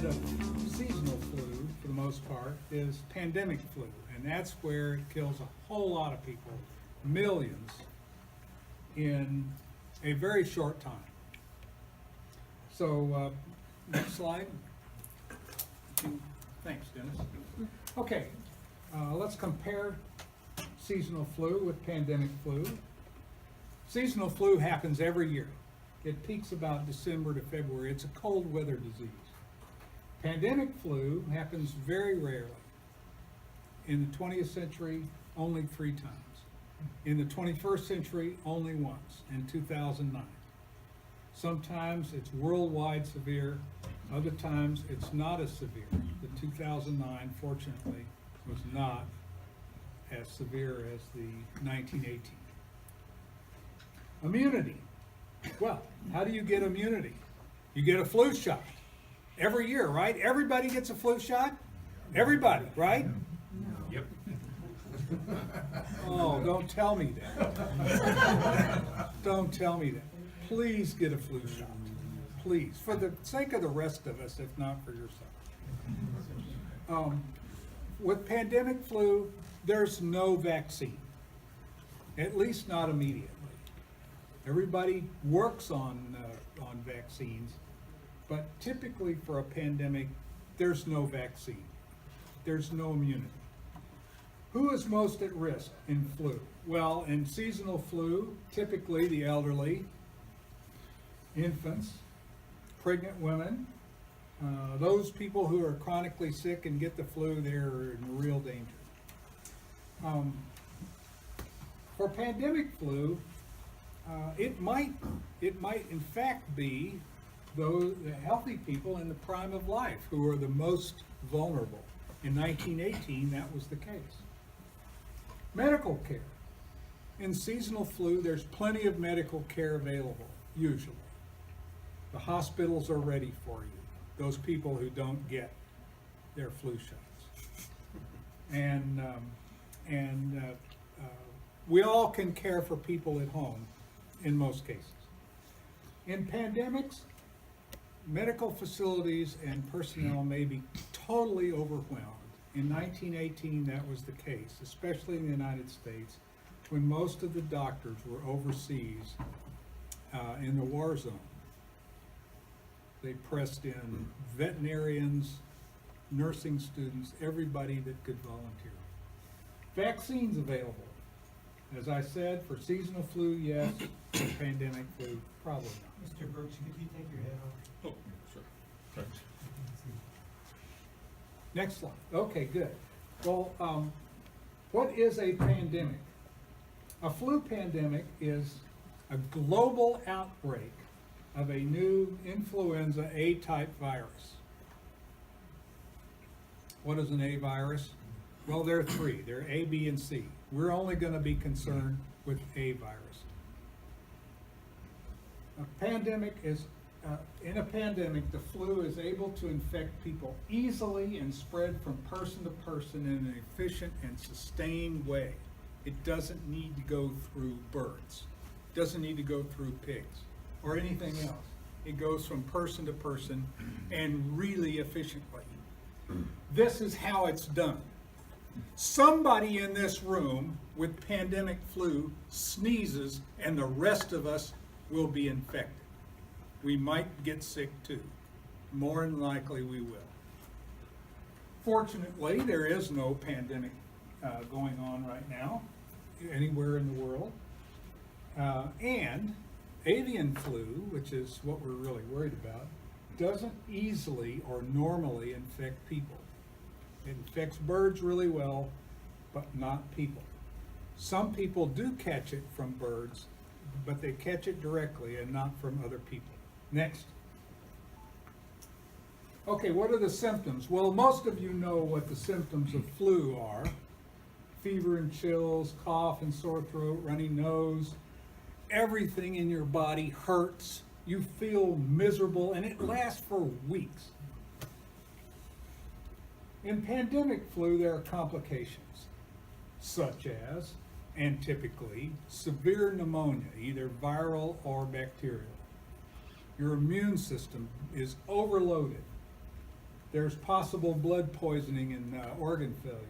of seasonal flu, for the most part, is pandemic flu, and that's where it kills a whole lot of people, millions, in a very short time. So, next slide. Thanks, Dennis. Okay, let's compare seasonal flu with pandemic flu. Seasonal flu happens every year. It peaks about December to February. It's a cold weather disease. Pandemic flu happens very rarely. In the 20th century, only 3 times. In the 21st century, only once, in 2009. Sometimes it's worldwide severe, other times it's not as severe. The 2009, fortunately, was not as severe as the 1918. Immunity. Well, how do you get immunity? You get a flu shot. Every year, right? Everybody gets a flu shot? Everybody, right? Yep. Oh, don't tell me that. Don't tell me that. Please get a flu shot. Please. For the sake of the rest of us, if not for yourself. With pandemic flu, there's no vaccine. At least not immediately. Everybody works on vaccines, but typically for a pandemic, there's no vaccine. There's no immunity. Who is most at risk in flu? Well, in seasonal flu, typically the elderly, infants, pregnant women, those people who are chronically sick and get the flu, they're in real danger. For pandemic flu, it might in fact be those healthy people in the prime of life who are the most vulnerable. In 1918, that was the case. Medical care. In seasonal flu, there's plenty of medical care available, usually. The hospitals are ready for you, those people who don't get their flu shots. And we all can care for people at home in most cases. In pandemics, medical facilities and personnel may be totally overwhelmed. In 1918, that was the case, especially in the United States, when most of the doctors were overseas in the war zone. They pressed in veterinarians, nursing students, everybody that could volunteer. Vaccines available. As I said, for seasonal flu, yes. For pandemic flu, probably not. Mr. Brooks, could you take your head off? Oh, sure. Thanks. Next slide. Okay, good. Well, what is a pandemic? A flu pandemic is a global outbreak of a new influenza A-type virus. What is an A virus? Well, there are 3. There are A, B, and C. We're only going to be concerned with A virus. A pandemic is, in a pandemic, the flu is able to infect people easily and spread from person to person in an efficient and sustained way. It doesn't need to go through birds. It doesn't need to go through pigs or anything else. It goes from person to person and really efficiently. This is how it's done. Somebody in this room with pandemic flu sneezes and the rest of us will be infected. We might get sick too. More than likely we will. Fortunately, there is no pandemic going on right now anywhere in the world. And avian flu, which is what we're really worried about, doesn't easily or normally infect people. It infects birds really well, but not people. Some people do catch it from birds, but they catch it directly and not from other people. Next. Okay, what are the symptoms? Well, most of you know what the symptoms of flu are. Fever and chills, cough and sore throat, runny nose. Everything in your body hurts. You feel miserable, and it lasts for weeks. In pandemic flu, there are complications, such as, and typically, severe pneumonia, either viral or bacterial. Your immune system is overloaded. There's possible blood poisoning and organ failure.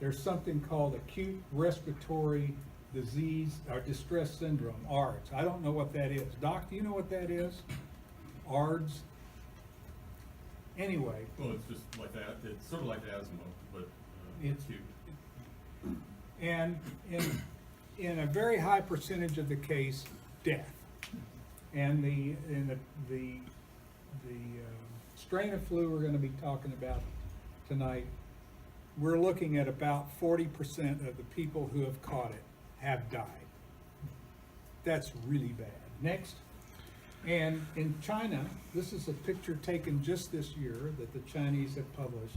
There's something called acute respiratory disease or distress syndrome, ARDS. I don't know what that is. Doc, do you know what that is? ARDS? Anyway, Well, it's just like that, it's sort of like asthma, but It's- acute. and in a very high percentage of the case, death. And the strain of flu we're going to be talking about tonight, we're looking at about 40% of the people who have caught it have died. That's really bad. Next. And in China, this is a picture taken just this year that the Chinese have published.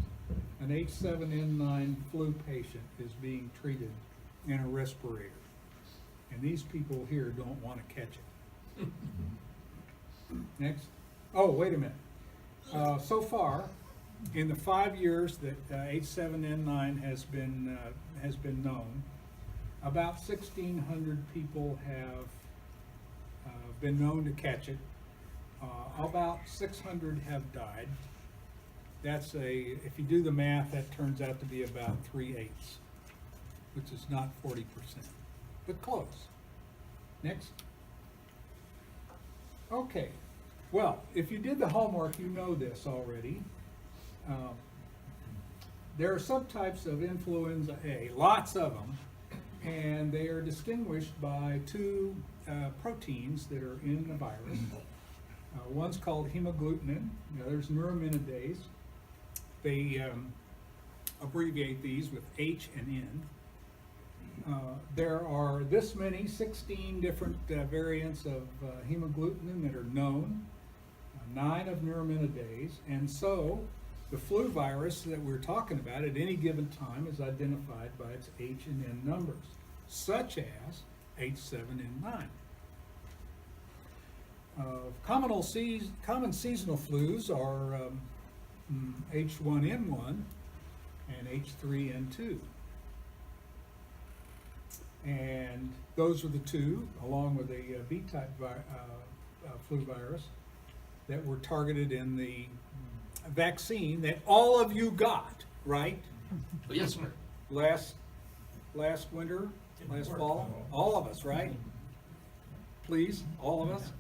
An H7N9 flu patient is being treated in a respirator. And these people here don't want to catch it. Next. Oh, wait a minute. So far, in the 5 years that H7N9 has been known, about 1,600 people have been known to catch it. About 600 have died. That's if you do the math, that turns out to be about 3/8, which is not 40%, but close. Next. Okay. Well, if you did the homework, you know this already. There are subtypes of influenza A, lots of them, and they are distinguished by two proteins that are in the virus. One's called hemagglutinin, the other's neuraminidase. They abbreviate these with H and N. There are this many, 16 different variants of hemagglutinin that are known, 9 of neuraminidase, and so the flu virus that we're talking about at any given time is identified by its H and N numbers, such as H7N9. Common seasonal flus are H1N1 and H3N2. And those are the two, along with a B-type flu virus, that were targeted in the vaccine that all of you got, right? Yes, sir. Last winter, last fall, all of us, right? Please, all of us.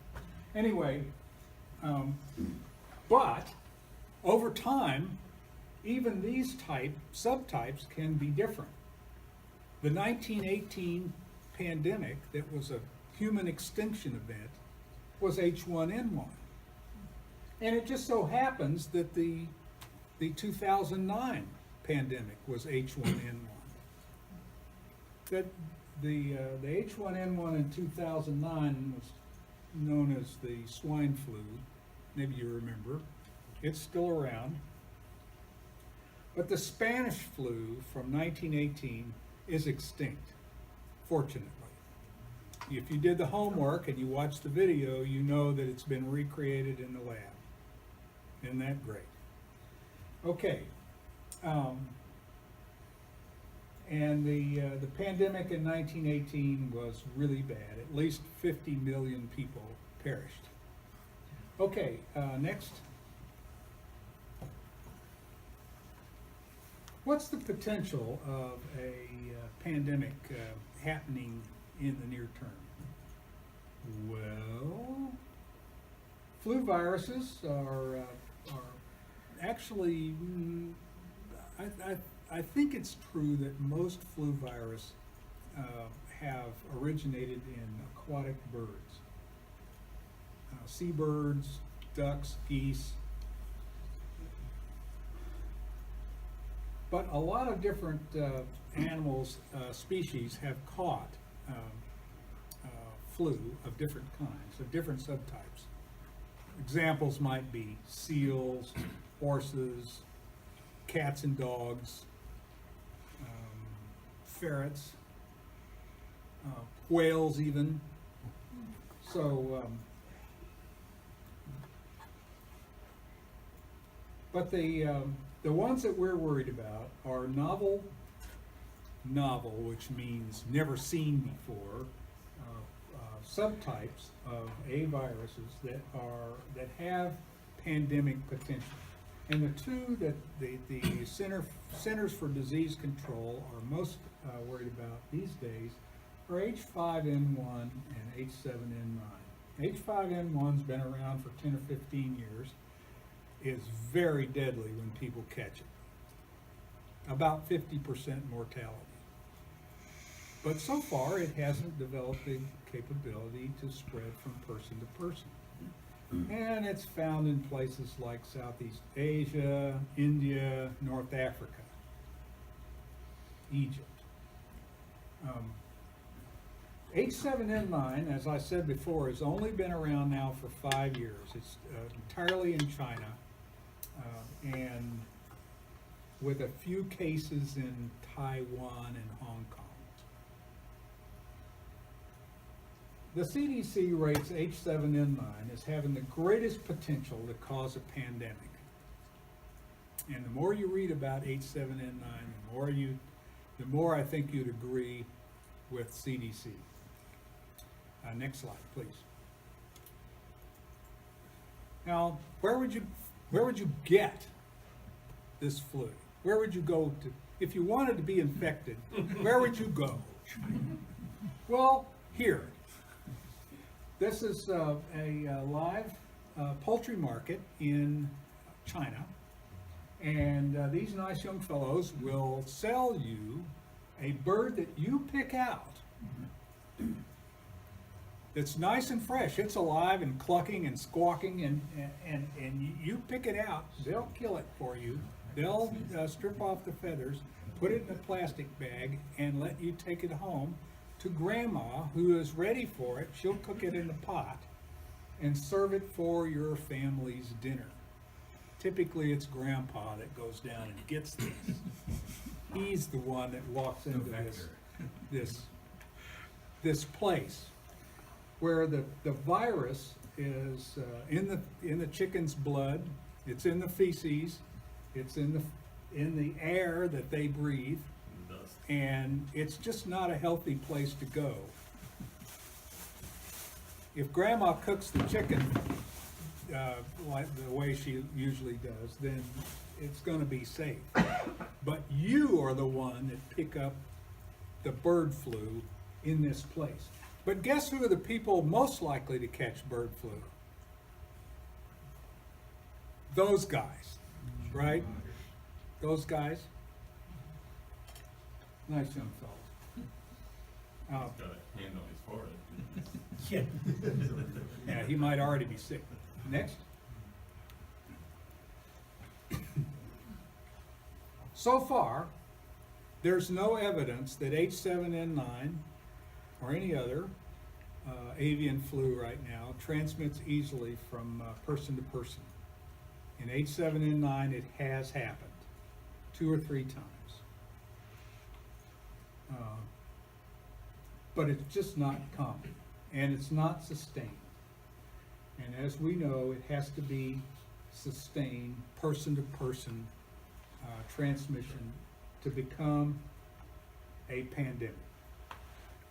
Anyway, but over time, even these subtypes can be different. The 1918 pandemic, that was a human extinction event, was H1N1. And it just so happens that the 2009 pandemic was H1N1. That the H1N1 in 2009 was known as the swine flu. Maybe you remember. It's still around. But the Spanish flu from 1918 is extinct, fortunately. If you did the homework and you watched the video, you know that it's been recreated in the lab. Isn't that great? Okay. And the pandemic in 1918 was really bad. At least 50 million people perished. Okay, next. What's the potential of a pandemic happening in the near term? Well, flu viruses are actually, I think it's true that most flu virus have originated in aquatic birds. Seabirds, ducks, geese. But a lot of different animals, species have caught flu of different kinds, of different subtypes. Examples might be seals, horses, cats and dogs, ferrets, whales even. So, but the ones that we're worried about are novel, which means never seen before, subtypes of A viruses that have pandemic potential. And the two that the Centers for Disease Control are most worried about these days are H5N1 and H7N9. H5N1's been around for 10 or 15 years, is very deadly when people catch it. About 50% mortality. But so far, it hasn't developed the capability to spread from person to person. And it's found in places like Southeast Asia, India, North Africa, Egypt. H7N9, as I said before, has only been around now for 5 years. It's entirely in China, and with a few cases in Taiwan and Hong Kong. The CDC rates H7N9 as having the greatest potential to cause a pandemic. And the more you read about H7N9, the more I think you'd agree with CDC. Next slide, please. Now, where would you get this flu? Where would you go to, if you wanted to be infected, where would you go? Well, here. This is a live poultry market in China, and these nice young fellows will sell you a bird that you pick out. It's nice and fresh. It's alive and clucking and squawking, and you pick it out. They'll kill it for you. They'll strip off the feathers, put it in a plastic bag, and let you take it home to Grandma, who is ready for it. She'll cook it in a pot and serve it for your family's dinner. Typically, it's Grandpa that goes down and gets this. He's the one that walks into this place where the virus is in the chicken's blood. It's in the feces. It's in the air that they breathe. And it's just not a healthy place to go. If Grandma cooks the chicken like the way she usually does, then it's going to be safe. But you are the one that pick up the bird flu in this place. But guess who are the people most likely to catch bird flu? Those guys, right? Those guys. Nice young fellow. He's got a hand on his forehead. Yeah, he might already be sick. Next. So far, there's no evidence that H7N9 or any other avian flu right now transmits easily from person to person. In H7N9, it has happened 2 or 3 times. But it's just not common, and it's not sustained. And as we know, it has to be sustained person-to-person transmission to become a pandemic.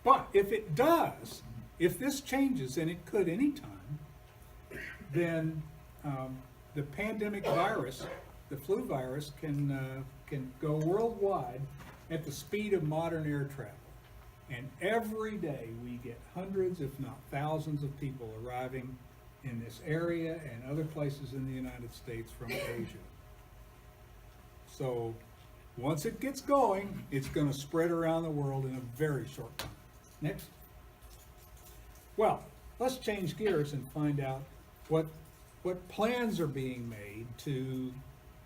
But if it does, if this changes, and it could anytime, then the pandemic virus, the flu virus, can go worldwide at the speed of modern air travel. And every day we get hundreds, if not thousands, of people arriving in this area and other places in the United States from Asia. So once it gets going, it's going to spread around the world in a very short time. Next. Well, let's change gears and find out what plans are being made to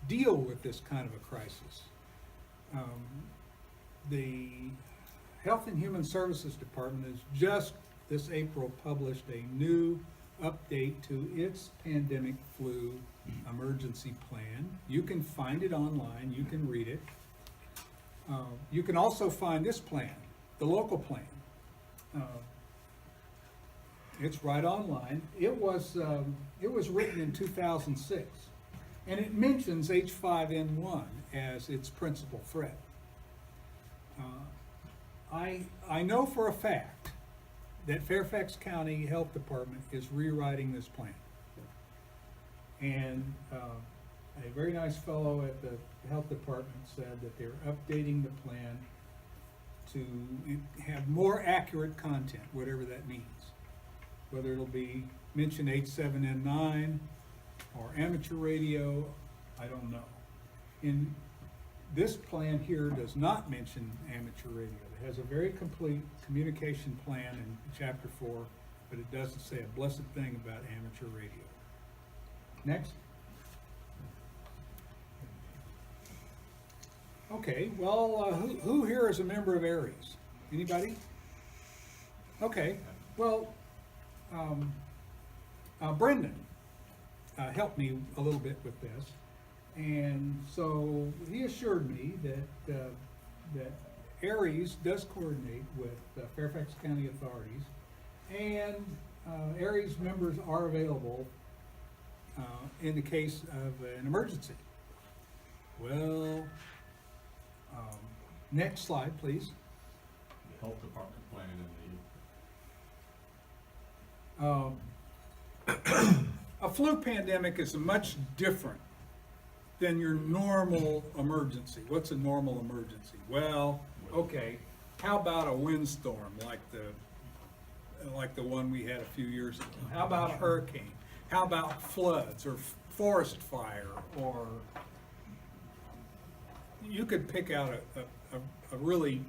deal with this kind of a crisis. The Health and Human Services Department has just this April published a new update to its pandemic flu emergency plan. You can find it online, you can read it. You can also find this plan, the local plan. It's right online. It was written in 2006, and it mentions H5N1 as its principal threat. I know for a fact that Fairfax County Health Department is rewriting this plan. And a very nice fellow at the health department said that they're updating the plan to have more accurate content, whatever that means. Whether it'll be mention H7N9 or amateur radio, I don't know. In this plan here does not mention amateur radio. It has a very complete communication plan in chapter 4, but it doesn't say a blessed thing about amateur radio. Next. Okay, well, who here is a member of Aries? Anybody? Okay, well, Brendan helped me a little bit with this, and so he assured me that Aries does coordinate with Fairfax County authorities, and Aries members are available in the case of an emergency. Well, next slide, please. The health department plan and A flu pandemic is much different than your normal emergency. What's a normal emergency? Well, okay, how about a windstorm like the one we had a few years ago? How about a hurricane? How about floods or forest fire? Or you could pick out a really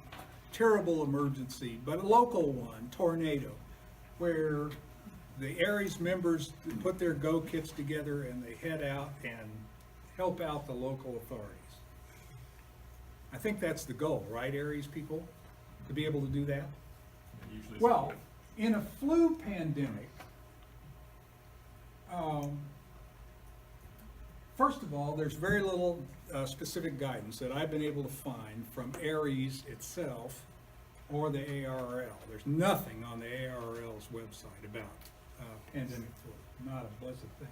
terrible emergency, but a local one, tornado, where the Aries members put their go kits together and they head out and help out the local authorities. I think that's the goal, right, Aries people? To be able to do that? usually. Well, in a flu pandemic, first of all, there's very little specific guidance that I've been able to find from Aries itself or the ARRL. There's nothing on the ARRL's website about pandemic flu, not a blessed thing.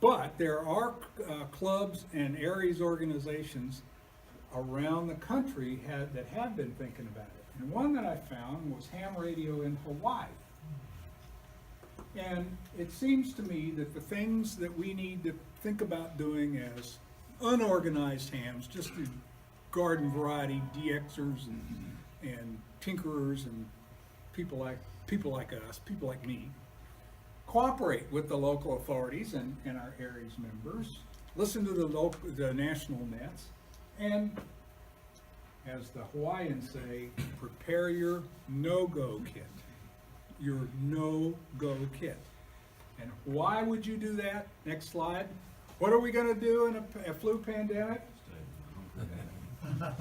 But there are clubs and Aries organizations around the country that have been thinking about it. And one that I found was ham radio in Hawaii. And it seems to me that the things that we need to think about doing as unorganized hams, just the garden variety DXers and tinkerers and people like us, people like me, cooperate with the local authorities and our Aries members, listen to the national nets, and as the Hawaiians say, prepare your no-go kit. Your no-go kit. And why would you do that? Next slide. What are we going to do in a flu pandemic?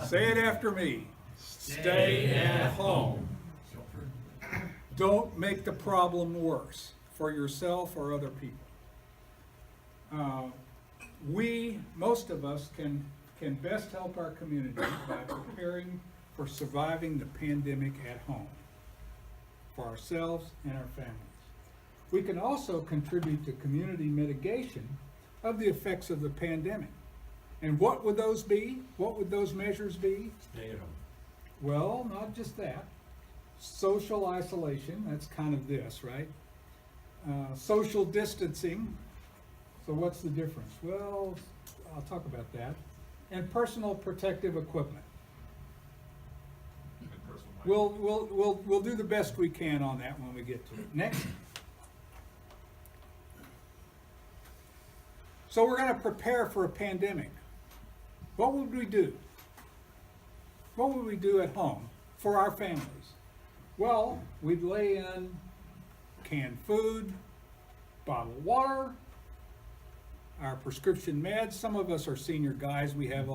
Say it after me. Stay at home. Don't make the problem worse for yourself or other people. Most of us can best help our community by preparing for surviving the pandemic at home, for ourselves and our families. We can also contribute to community mitigation of the effects of the pandemic. And what would those be? What would those measures be? Stay at home. Well, Not just that. Social isolation, that's kind of this, right? Social distancing. So what's the difference? Well, I'll talk about that. And personal protective equipment. We'll do the best we can on that when we get to it. Next. So we're going to prepare for a pandemic. What would we do? What would we do at home for our families? Well, we'd lay in canned food, bottled water, our prescription meds. Some of us are senior guys. We have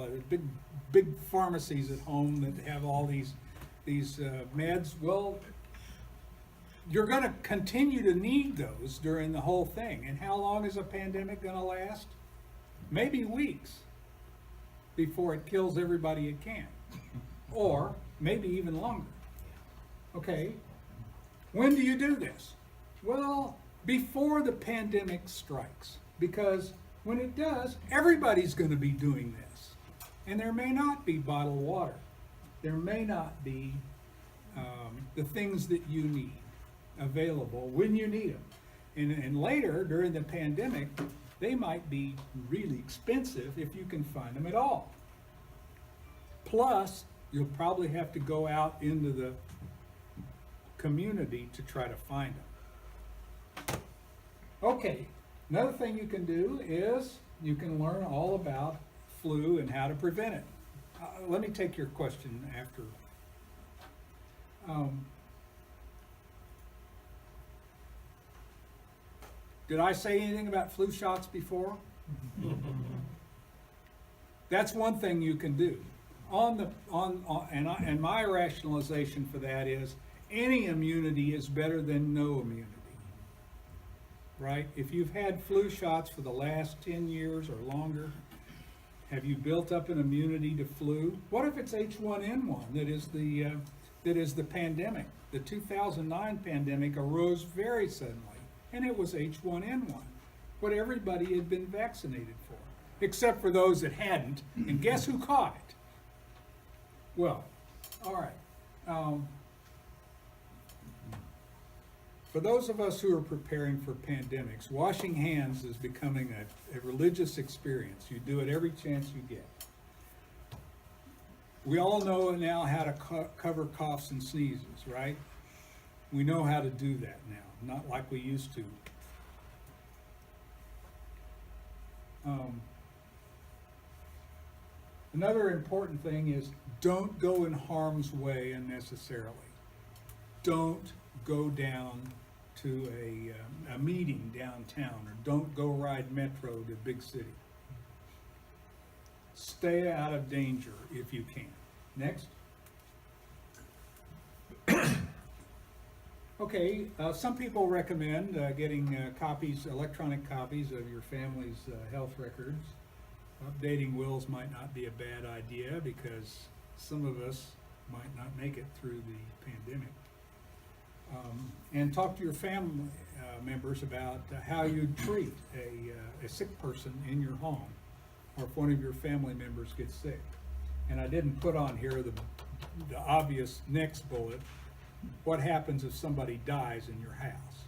big pharmacies at home that have all these meds. Well, you're going to continue to need those during the whole thing. And how long is a pandemic going to last? Maybe weeks before it kills everybody it can, or maybe even longer. Okay, when do you do this? Well, before the pandemic strikes, because when it does, everybody's going to be doing this. And there may not be bottled water. There may not be the things that you need available when you need them. And later, during the pandemic, they might be really expensive if you can find them at all. Plus, you'll probably have to go out into the community to try to find them. Okay, another thing you can do is you can learn all about flu and how to prevent it. Let me take your question after. Did I say anything about flu shots before? That's one thing you can do. And my rationalization for that is any immunity is better than no immunity. Right? If you've had flu shots for the last 10 years or longer, have you built up an immunity to flu? What if it's H1N1 that is the pandemic? The 2009 pandemic arose very suddenly, and it was H1N1, what everybody had been vaccinated for, except for those that hadn't. And guess who caught it? Well, all right. For those of us who are preparing for pandemics, washing hands is becoming a religious experience. You do it every chance you get. We all know now how to cover coughs and sneezes, right? We know how to do that now, not like we used to. Another important thing is don't go in harm's way unnecessarily. Don't go down to a meeting downtown, or don't go ride metro to a big city. Stay out of danger if you can. Next. Okay, some people recommend getting electronic copies of your family's health records. Updating wills might not be a bad idea because some of us might not make it through the pandemic. And talk to your family members about how you treat a sick person in your home, or if one of your family members gets sick. And I didn't put on here the obvious next bullet. What happens if somebody dies in your house?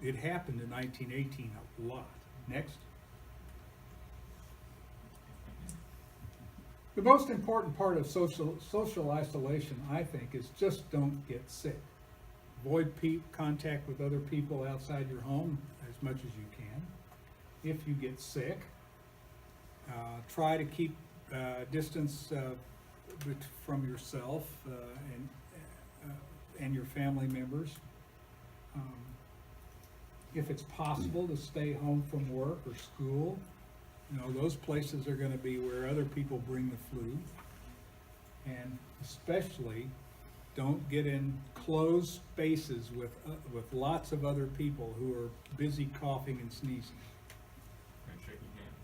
It happened in 1918 a lot. Next. The most important part of social isolation, I think, is just don't get sick. Avoid contact with other people outside your home as much as you can. If you get sick, try to keep distance from yourself and your family members. If it's possible to stay home from work or school, you know, those places are going to be where other people bring the flu. And especially, don't get in closed spaces with lots of other people who are busy coughing and sneezing. And shaking hands.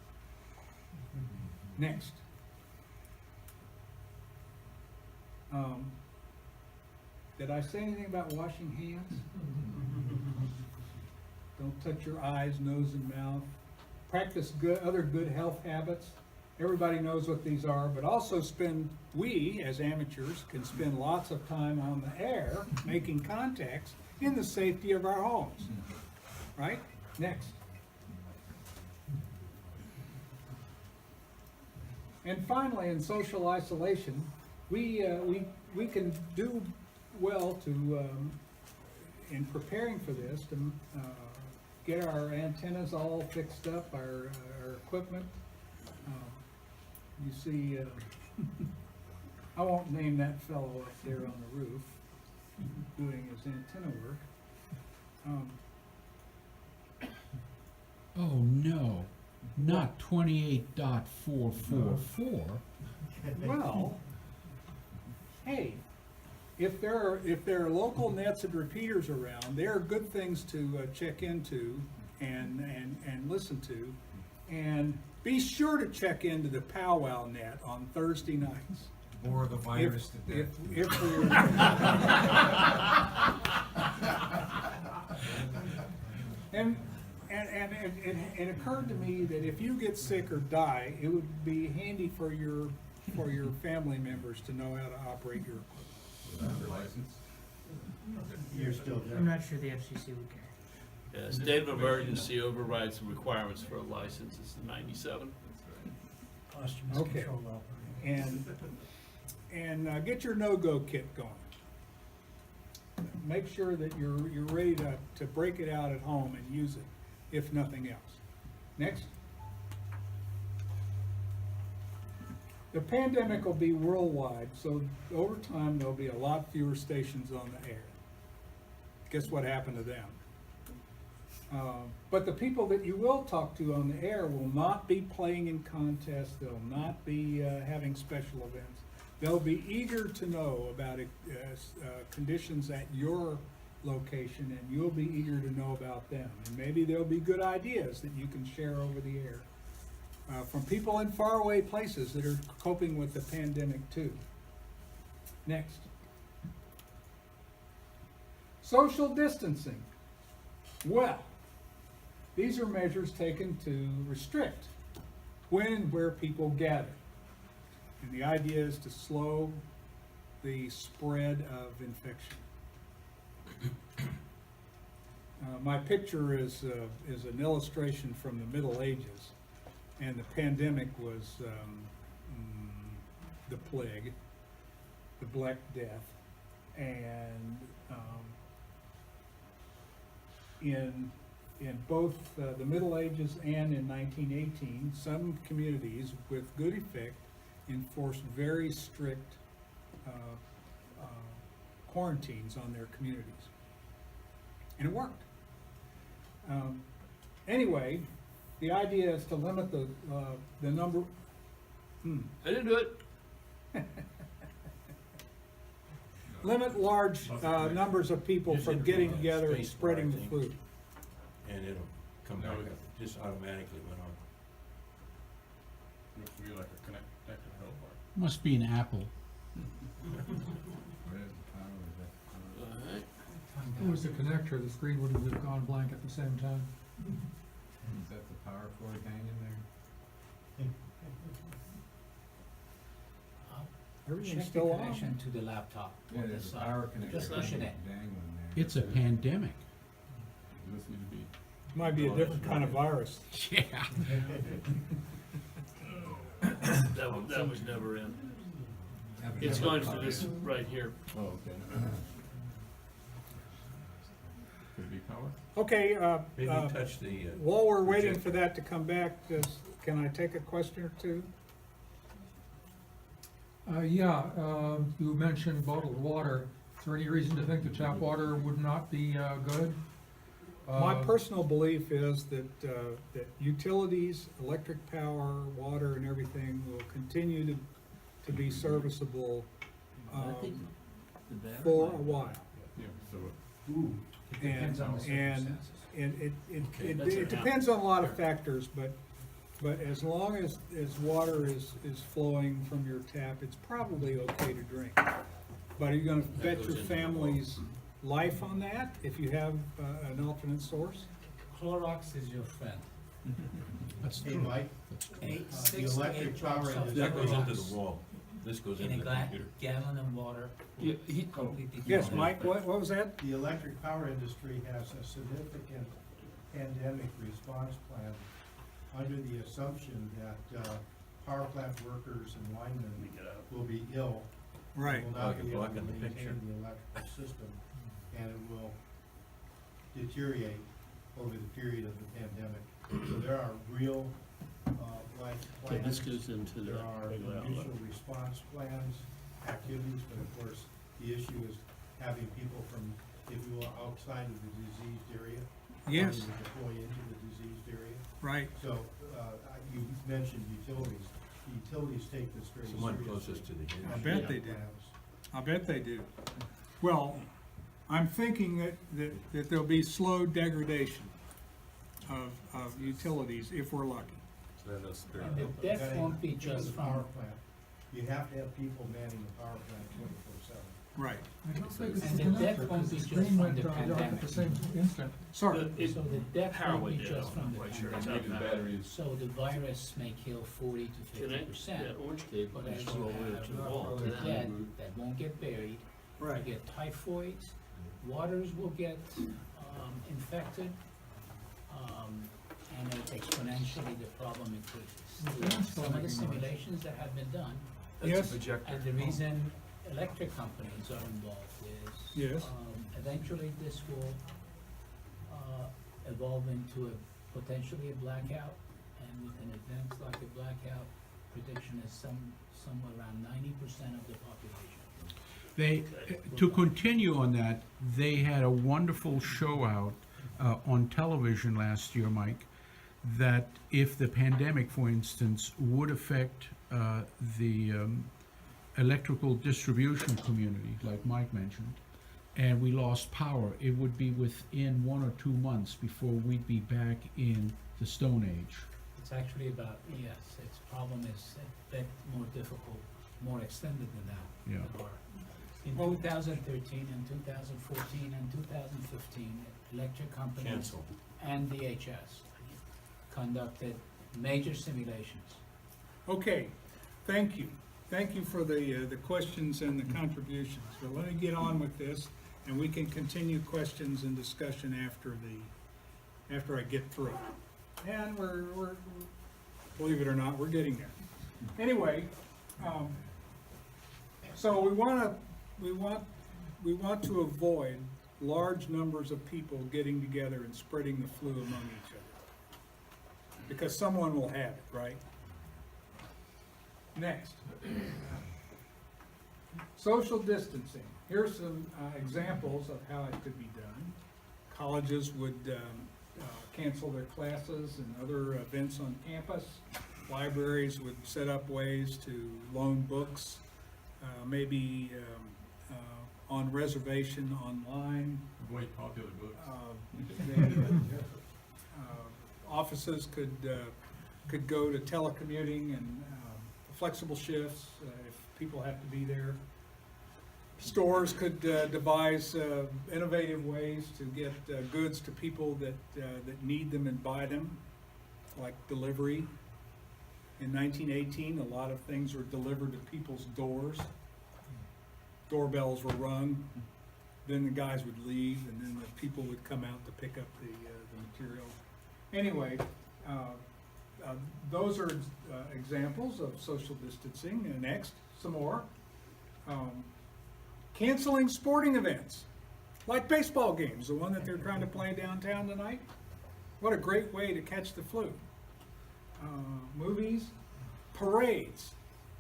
Next. Did I say anything about washing hands? Don't touch your eyes, nose, and mouth. Practice other good health habits. Everybody knows what these are, but also we as amateurs can spend lots of time on the air making contacts in the safety of our homes. Right? Next. And finally, in social isolation, we can do well to, in preparing for this, to get our antennas all fixed up, our equipment. You see, I won't name that fellow up there on the roof doing his antenna work. Oh no, not 28.444. Well, hey, if there are local nets and repeaters around, there are good things to check into and listen to, and be sure to check into the powwow net on Thursday nights. Or the virus to death. If we're and it occurred to me that if you get sick or die, it would be handy for your family members to know how to operate your equipment. Without your license? You're still there. I'm not sure the FCC would care. Yeah, state of emergency overrides the requirements for a license, it's the 97. Posthumous Okay. control operation. And get your no-go kit going. Make sure that you're ready to break it out at home and use it, if nothing else. Next. The pandemic will be worldwide, so over time, there'll be a lot fewer stations on the air. Guess what happened to them? But the people that you will talk to on the air will not be playing in contests, they'll not be having special events. They'll be eager to know about conditions at your location, and you'll be eager to know about them. And maybe there'll be good ideas that you can share over the air from people in faraway places that are coping with the pandemic too. Next. Social distancing. Well, these are measures taken to restrict when and where people gather. And the idea is to slow the spread of infection. My picture is an illustration from the Middle Ages, and the pandemic was the plague, the Black Death, and in both the Middle Ages and in 1918, some communities with good effect enforced very strict quarantines on their communities. And it worked. Anyway, the idea is to limit the number. I didn't do it. Limit large numbers of people from getting together and spreading the flu. And it'll come back up, just automatically went on. Looks to be like a connected health bar. Must be an apple. Alright. If it was the connector, the screen wouldn't have gone blank at the same time. Is that the power cord hanging there? Everything's Check the still on. connection to the laptop Yeah, on the there's a side. power connector Just push it in. dangling there. It's a pandemic. This needs to be. Might be a different kind of virus. Yeah. That was never in. It's going to this right here. Oh, okay. Could it be power? Okay, Maybe touch the, while we're waiting projector. for that to come back, can I take a question or two? You mentioned bottled water. Is there any reason to think that tap water would not be good? My personal belief is that utilities, electric power, water, and everything will continue to be serviceable for a while. Yeah, so It depends on the And circumstances. it depends on a lot of factors, but as long as water is flowing from your tap, it's probably okay to drink. But are you gonna bet goes your into the family's life on that if you have an alternate source? Clorox is your friend. That's Hey, true. Mike, the 6 to 8 electric power drops of industry- that goes into Clorox the wall. This goes in into a the computer. gallon of water. Yeah, Completely Yes, clean. Mike, what was that? the electric power industry has a significant pandemic response plan under the assumption that power plant workers and linemen will be ill. Right. Will Oh, not you're be able to blocking the picture. maintain the electrical system, and it will deteriorate over the period of the pandemic. So there are real life Okay, this plans. goes into the There are regular outlet. initial response plans, activities, but of course, the issue is having people from, if you will, outside of the diseased area. Yes, wanting to deploy into the diseased area. right. So, you mentioned utilities. Utilities take this very seriously. Someone closest to the I edge. bet they do. I bet they do. Well, I'm thinking that there'll be slow degradation of utilities if we're lucky. And the death won't be just power from, plant. You have to have people manning the power plant 24/7. Right. I don't think it's And the the death connector, won't because be the just screen from went the dark at pandemic. the same instant. Sorry. so the death Power won't be went down, just I'm from not the quite sure. pandemic. Maybe the batteries. So the virus may kill 40 to Can I, 50%. that orange tape, But I as just you roll it to the wall. have to the that. dead that won't get buried, you get typhoids, waters will get infected, and exponentially the problem increases. Okay. Some of the simulations that have been done, Yes, and the reason electric companies are involved is, Yes. Eventually this will, evolve into potentially a blackout, and with an event like a blackout, prediction is somewhere around 90% of the population. They, to continue on that, they had a wonderful show out on television last year, Mike, that if the pandemic, for instance, would affect the electrical distribution community, like Mike mentioned, and we lost power, it would be within 1 or 2 months before we'd be back in the Stone Age. It's actually about, yes, its problem is a bit more difficult, more extended than that. Yeah. There are- In 2013 and 2014 and 2015, electric companies Cancel. and DHS conducted major simulations. okay, thank you. Thank you for the questions and the contributions. So let me get on with this, and we can continue questions and discussion after I get through. And we're, believe it or not, we're getting there. Anyway, so we want to avoid large numbers of people getting together and spreading the flu among each other. Because someone will have it, right? Next. Social distancing. Here's some examples of how it could be done. Colleges would cancel their classes and other events on campus. Libraries would set up ways to loan books, maybe on reservation online. Avoid popular books. Offices could go to telecommuting and flexible shifts if people have to be there. Stores could devise innovative ways to get goods to people that need them and buy them, like delivery. In 1918, a lot of things were delivered to people's doors. Doorbells were rung, then the guys would leave, and then the people would come out to pick up the material. Anyway, those are examples of social distancing. And next, some more. Canceling sporting events, like baseball games, the one that they're trying to play downtown tonight. What a great way to catch the flu. Movies, parades.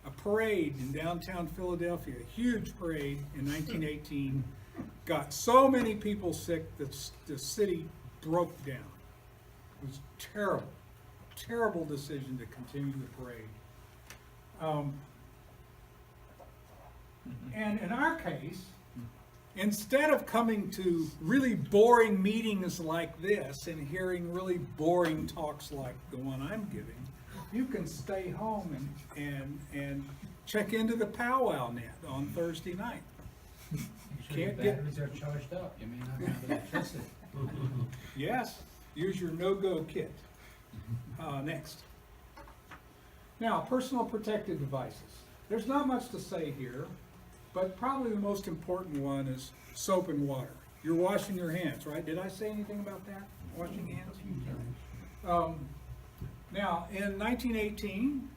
A parade in downtown Philadelphia, a huge parade in 1918, got so many people sick that the city broke down. It was terrible, terrible decision to continue the parade. And in our case, instead of coming to really boring meetings like this and hearing really boring talks like the one I'm giving, you can stay home and check into the powwow net on Thursday night. So your Can't get- batteries are charged up, you may not have electricity. Yes, use your no-go kit. Next. Now, personal protective devices. There's not much to say here, but probably the most important one is soap and water. You're washing your hands, right? Did I say anything about that? Washing hands? Now, in 1918,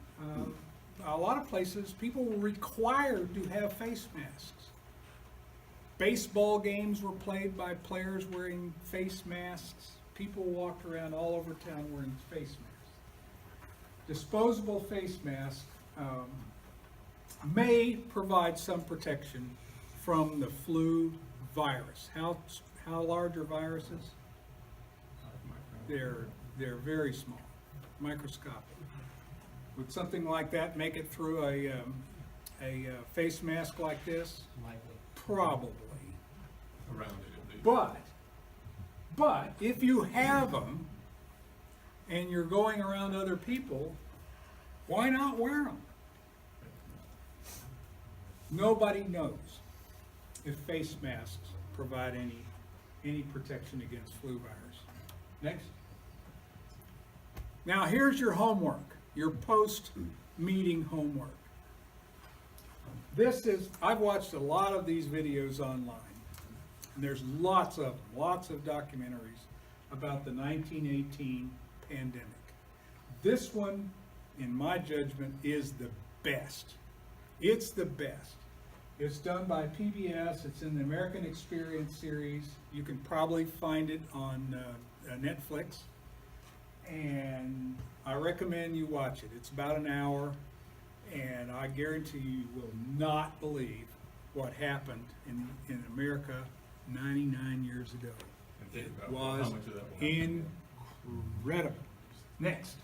a lot of places, people were required to have face masks. Baseball games were played by players wearing face masks. People walked around all over town wearing face masks. Disposable face masks may provide some protection from the flu virus. How large are viruses? They're very small, microscopic. Would something like that make it through a face mask like this? Likely. Probably. Around it at least. But if you have them and you're going around other people, why not wear them? Nobody knows if face masks provide any protection against flu virus. Next. Now here's your homework, your post-meeting homework. I've watched a lot of these videos online, and there's lots of documentaries about the 1918 pandemic. This one, in my judgment, is the best. It's the best. It's done by PBS. It's in the American Experience series. You can probably find it on Netflix. And I recommend you watch it. It's about an hour, and I guarantee you will not believe what happened in America 99 years ago. And think It about was how much of that will happen. incredible. Next.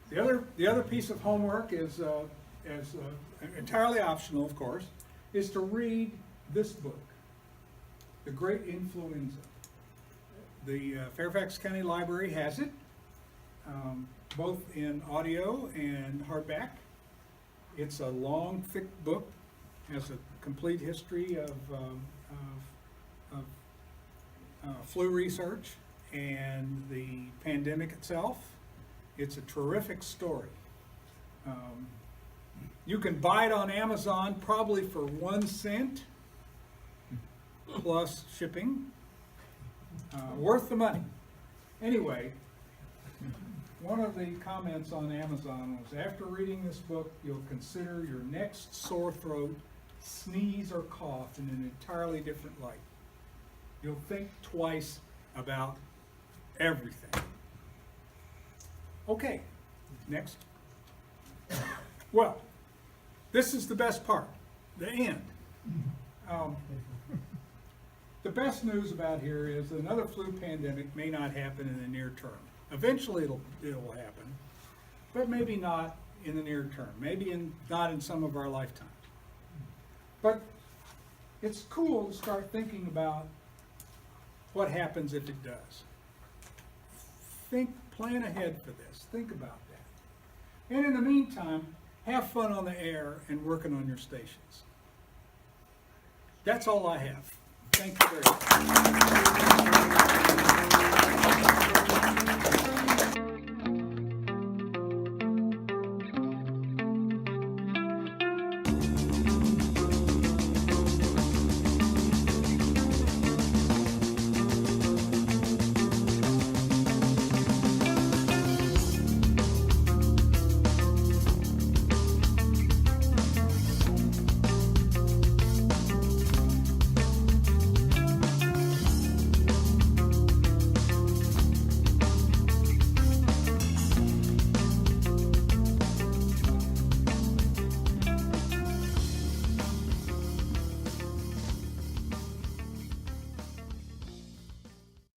The other piece of homework is entirely optional, of course, is to read this book, The Great Influenza. The Fairfax County Library has it, both in audio and hardback. It's a long, thick book, has a complete history of flu research and the pandemic itself. It's a terrific story. You can buy it on Amazon probably for 1 cent plus shipping. Worth the money. Anyway, one of the comments on Amazon was, after reading this book, you'll consider your next sore throat, sneeze, or cough in an entirely different light. You'll think twice about everything. Okay, next. Well, this is the best part, the end. The best news about here is another flu pandemic may not happen in the near term. Eventually it'll happen, but maybe not in the near term, maybe not in some of our lifetimes. But it's cool to start thinking about what happens if it does. Plan ahead for this, think about that. And in the meantime, have fun on the air and working on your stations. That's all I have. Thank you very much.